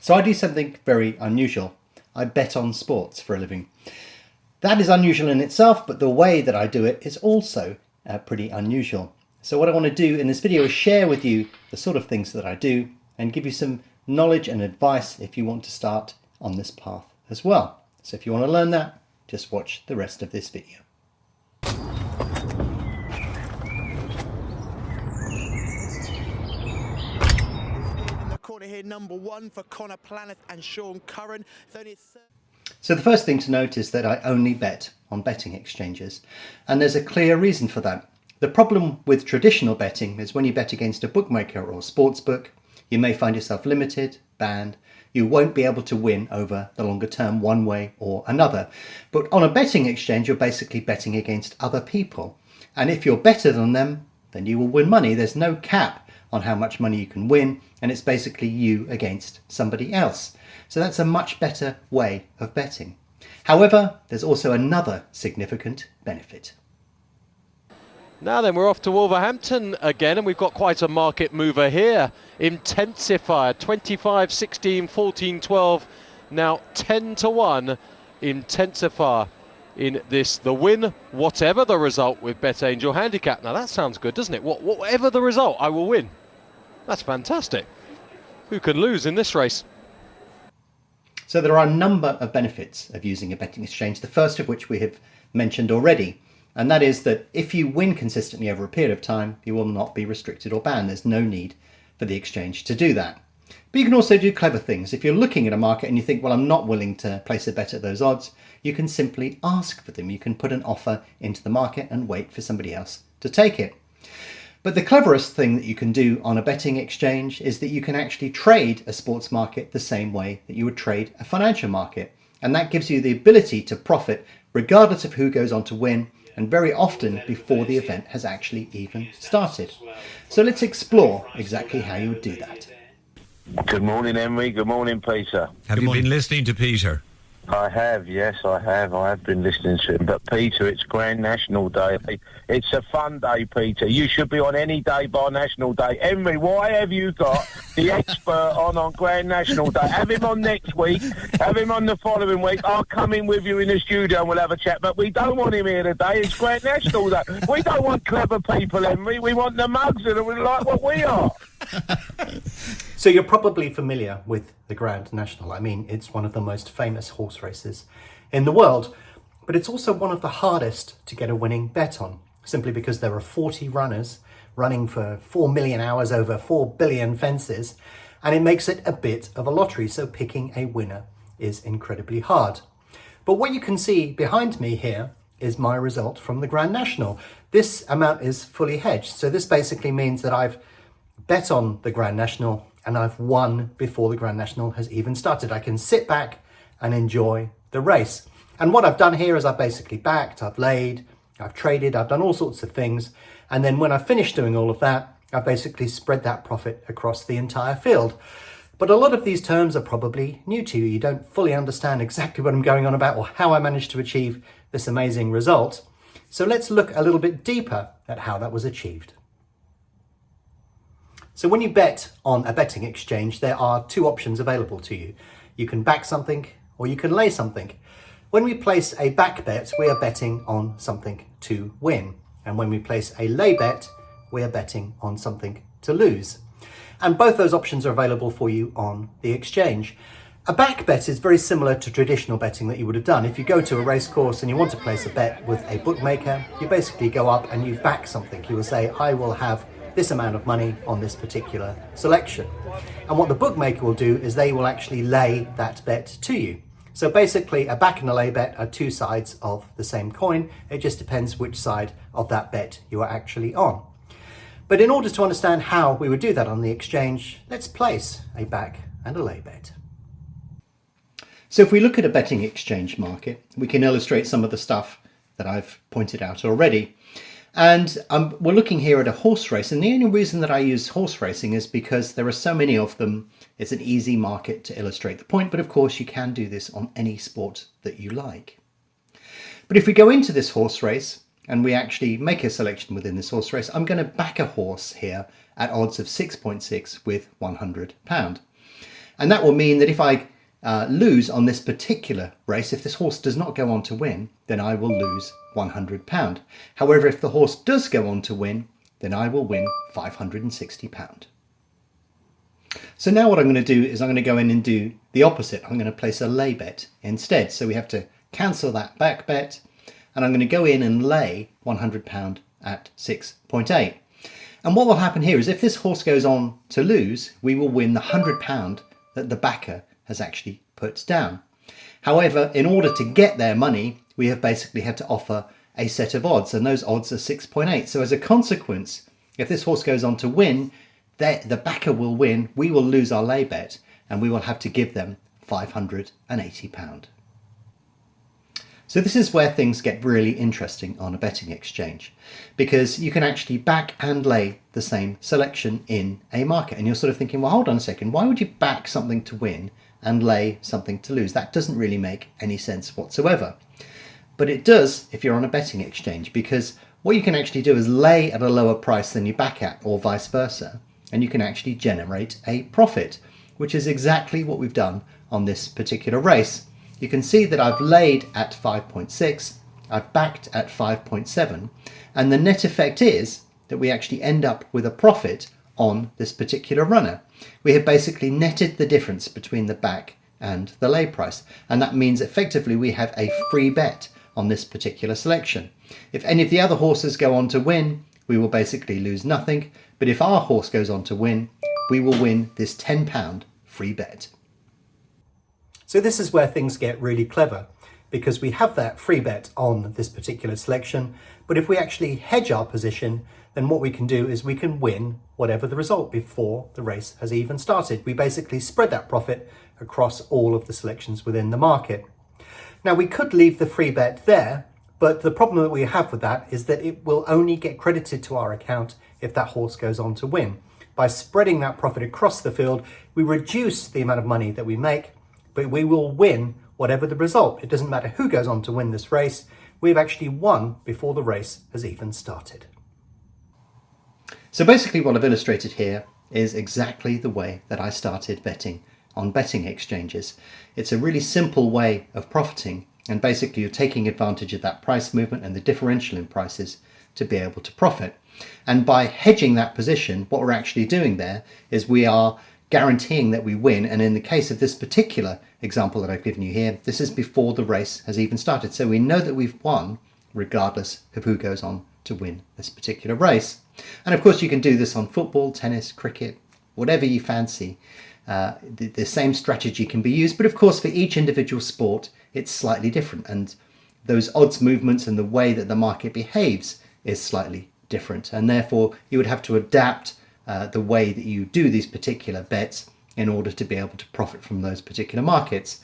So I do something very unusual. I bet on sports for a living. That is unusual in itself, but the way that I do it is also pretty unusual. So what I want to do in this video is share with you the sort of things that I do and give you some knowledge and advice if you want to start on this path as well. So if you want to learn that, just watch the rest of this video. Corner here, number one for Connor Planeth and Sean Curran. So the first thing to note is that I only bet on betting exchanges, and there's a clear reason for that. The problem with traditional betting is when you bet against a bookmaker or sportsbook, you may find yourself limited, banned. You won't be able to win over the longer term one way or another. But on a betting exchange, you're basically betting against other people. And if you're better than them, then you will win money. There's no cap on how much money you can win, and it's basically you against somebody else. So that's a much better way of betting. However, there's also another significant benefit. Now then, we're off to Wolverhampton again, and we've got quite a market mover here. Intensifier, 25, 16, 14, 12, now 10 to 1. Intensifier in this, the win, whatever the result with BetAngel handicap. Now that sounds good, doesn't it? Whatever the result, I will win. That's fantastic. Who can lose in this race? So there are a number of benefits of using a betting exchange, the first of which we have mentioned already. And that is that if you win consistently over a period of time, you will not be restricted or banned. There's no need for the exchange to do that. But you can also do clever things. If you're looking at a market and you think, well, I'm not willing to place a bet at those odds, you can simply ask for them. You can put an offer into the market and wait for somebody else to take it. But the cleverest thing that you can do on a betting exchange is that you can actually trade a sports market the same way that you would trade a financial market. And that gives you the ability to profit regardless of who goes on to win, and very often before the event has actually even started. So let's explore exactly how you would do that. Good morning, Henry. Good morning, Peter. Have you been listening to Peter? I have, yes, I have. I have been listening to him. But, Peter, it's Grand National Day. It's a fun day, Peter. You should be on any day by National Day. Henry, why have you got the expert on Grand National Day? Have him on next week. Have him on the following week. I'll come in with you in the studio and we'll have a chat. But we don't want him here today. It's Grand National Day. We don't want clever people, Henry. We want the mugs that are like what we are. So you're probably familiar with the Grand National. I mean, it's one of the most famous horse races in the world, but it's also one of the hardest to get a winning bet on, simply because there are 40 runners running for 4 million hours over 4 billion fences, and it makes it a bit of a lottery, so picking a winner is incredibly hard. But what you can see behind me here is my result from the Grand National. This amount is fully hedged, so this basically means that I've bet on the Grand National and I've won before the Grand National has even started. I can sit back and enjoy the race. And what I've done here is I've basically backed, I've laid, I've traded, I've done all sorts of things. And then when I've finished doing all of that, I've basically spread that profit across the entire field. But a lot of these terms are probably new to you. You don't fully understand exactly what I'm going on about or how I managed to achieve this amazing result. So let's look a little bit deeper at how that was achieved. So when you bet on a betting exchange, there are two options available to you. You can back something or you can lay something. When we place a back bet, we are betting on something to win. And when we place a lay bet, we are betting on something to lose. And both those options are available for you on the exchange. A back bet is very similar to traditional betting that you would have done. If you go to a race course and you want to place a bet with a bookmaker, you basically go up and you back something. You will say, I will have this amount of money on this particular selection. And what the bookmaker will do is they will actually lay that bet to you. So basically a back and a lay bet are two sides of the same coin. It just depends which side of that bet you are actually on. But in order to understand how we would do that on the exchange, let's place a back and a lay bet. So if we look at a betting exchange market, we can illustrate some of the stuff that I've pointed out already. And we're looking here at a horse race, and the only reason that I use horse racing is because there are so many of them. It's an easy market to illustrate the point, but of course you can do this on any sport that you like. But if we go into this horse race and we actually make a selection within this horse race, I'm going to back a horse here at odds of 6.6 with £100. And that will mean that if I lose on this particular race, if this horse does not go on to win, then I will lose £100. However, if the horse does go on to win, then I will win £560. So now what I'm going to do is I'm going to go in and do the opposite. I'm going to place a lay bet instead. So we have to cancel that back bet, and I'm going to go in and lay £100 at 6.8. And what will happen here is if this horse goes on to lose, we will win the £100 that the backer has actually put down. However, in order to get their money, we have basically had to offer a set of odds, and those odds are 6.8. So as a consequence, if this horse goes on to win, the backer will win, we will lose our lay bet, and we will have to give them £580. So this is where things get really interesting on a betting exchange, because you can actually back and lay the same selection in a market. And you're sort of thinking, well, hold on a second, why would you back something to win and lay something to lose? That doesn't really make any sense whatsoever. But it does if you're on a betting exchange, because what you can actually do is lay at a lower price than you back at, or vice versa, and you can actually generate a profit, which is exactly what we've done on this particular race. You can see that I've laid at 5.6, I've backed at 5.7, and the net effect is that we actually end up with a profit on this particular runner. We have basically netted the difference between the back and the lay price, and that means effectively we have a free bet on this particular selection. If any of the other horses go on to win, we will basically lose nothing, but if our horse goes on to win, we will win this £10 free bet. So this is where things get really clever, because we have that free bet on this particular selection, but if we actually hedge our position, then what we can do is we can win whatever the result before the race has even started. We basically spread that profit across all of the selections within the market. Now we could leave the free bet there, but the problem that we have with that is that it will only get credited to our account if that horse goes on to win. By spreading that profit across the field, we reduce the amount of money that we make, but we will win whatever the result. It doesn't matter who goes on to win this race. We've actually won before the race has even started. So basically what I've illustrated here is exactly the way that I started betting on betting exchanges. It's a really simple way of profiting, and basically you're taking advantage of that price movement and the differential in prices to be able to profit. And by hedging that position, what we're actually doing there is we are guaranteeing that we win. And in the case of this particular example that I've given you here, this is before the race has even started. So we know that we've won regardless of who goes on to win this particular race. And of course you can do this on football, tennis, cricket, whatever you fancy. The same strategy can be used, but of course for each individual sport it's slightly different, and those odds movements and the way that the market behaves is slightly different, and therefore you would have to adapt the way that you do these particular bets in order to be able to profit from those particular markets.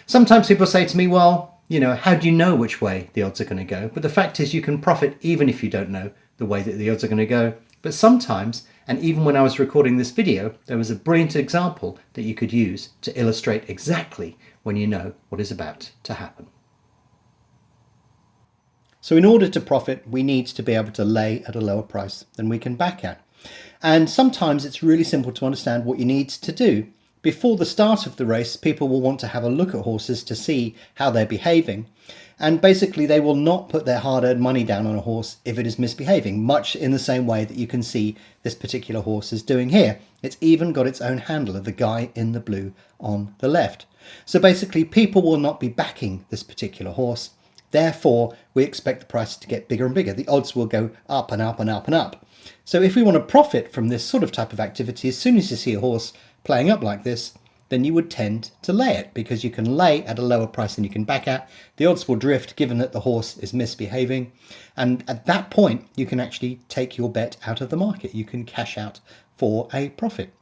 Sometimes people say to me, well, you know, how do you know which way the odds are going to go? But the fact is you can profit even if you don't know the way that the odds are going to go. But sometimes, and even when I was recording this video, there was a brilliant example that you could use to illustrate exactly when you know what is about to happen. So in order to profit, we need to be able to lay at a lower price than we can back at. And sometimes it's really simple to understand what you need to do. Before the start of the race, people will want to have a look at horses to see how they're behaving. And basically they will not put their hard-earned money down on a horse if it is misbehaving, much in the same way that you can see this particular horse is doing here. It's even got its own handler, the guy in the blue on the left. So basically people will not be backing this particular horse. Therefore, we expect the price to get bigger and bigger. The odds will go up and up and up and up. So if we want to profit from this sort of type of activity, as soon as you see a horse playing up like this, then you would tend to lay it, because you can lay at a lower price than you can back at. The odds will drift given that the horse is misbehaving. And at that point, you can actually take your bet out of the market. You can cash out for a profit.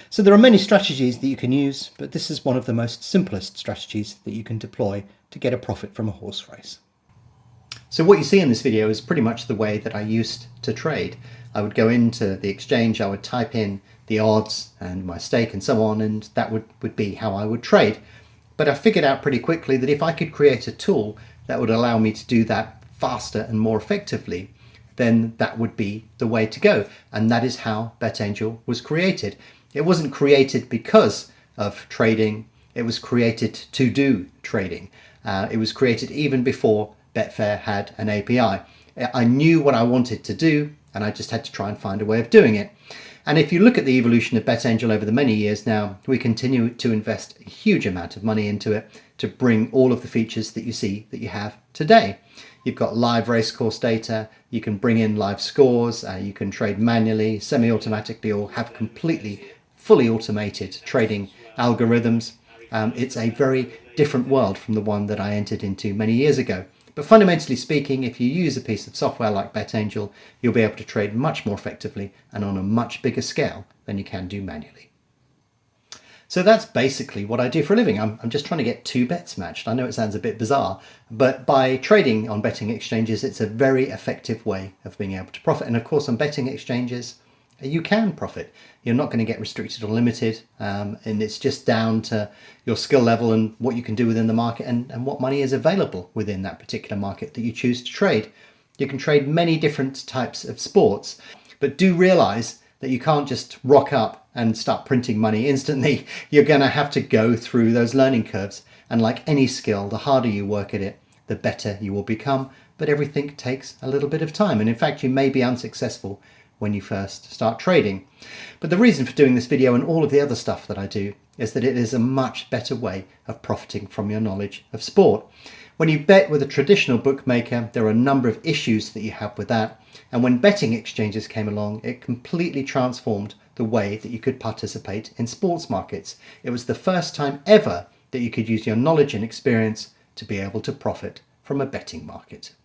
So there are many strategies that you can use, but this is one of the most simplest strategies that you can deploy to get a profit from a horse race. So what you see in this video is pretty much the way that I used to trade. I would go into the exchange, I would type in the odds and my stake and so on, and that would be how I would trade. But I figured out pretty quickly that if I could create a tool that would allow me to do that faster and more effectively, then that would be the way to go. And that is how BetAngel was created. It wasn't created because of trading. It was created to do trading. It was created even before Betfair had an API. I knew what I wanted to do, and I just had to try and find a way of doing it. And if you look at the evolution of BetAngel over the many years now, we continue to invest a huge amount of money into it to bring all of the features that you see that you have today. You've got live racecourse data, you can bring in live scores, you can trade manually, semi-automatically, or have completely fully automated trading algorithms. It's a very different world from the one that I entered into many years ago. But fundamentally speaking, if you use a piece of software like BetAngel, you'll be able to trade much more effectively and on a much bigger scale than you can do manually. So that's basically what I do for a living. I'm just trying to get 2 bets matched. I know it sounds a bit bizarre, but by trading on betting exchanges, it's a very effective way of being able to profit. And of course, on betting exchanges, you can profit. You're not going to get restricted or limited, and it's just down to your skill level and what you can do within the market and what money is available within that particular market that you choose to trade. You can trade many different types of sports, but do realize that you can't just rock up and start printing money instantly. You're going to have to go through those learning curves, and like any skill, the harder you work at it, the better you will become, but everything takes a little bit of time, and in fact you may be unsuccessful when you first start trading. But the reason for doing this video and all of the other stuff that I do is that it is a much better way of profiting from your knowledge of sport. When you bet with a traditional bookmaker, there are a number of issues that you have with that. And when betting exchanges came along, it completely transformed the way that you could participate in sports markets. It was the first time ever that you could use your knowledge and experience to be able to profit from a betting market.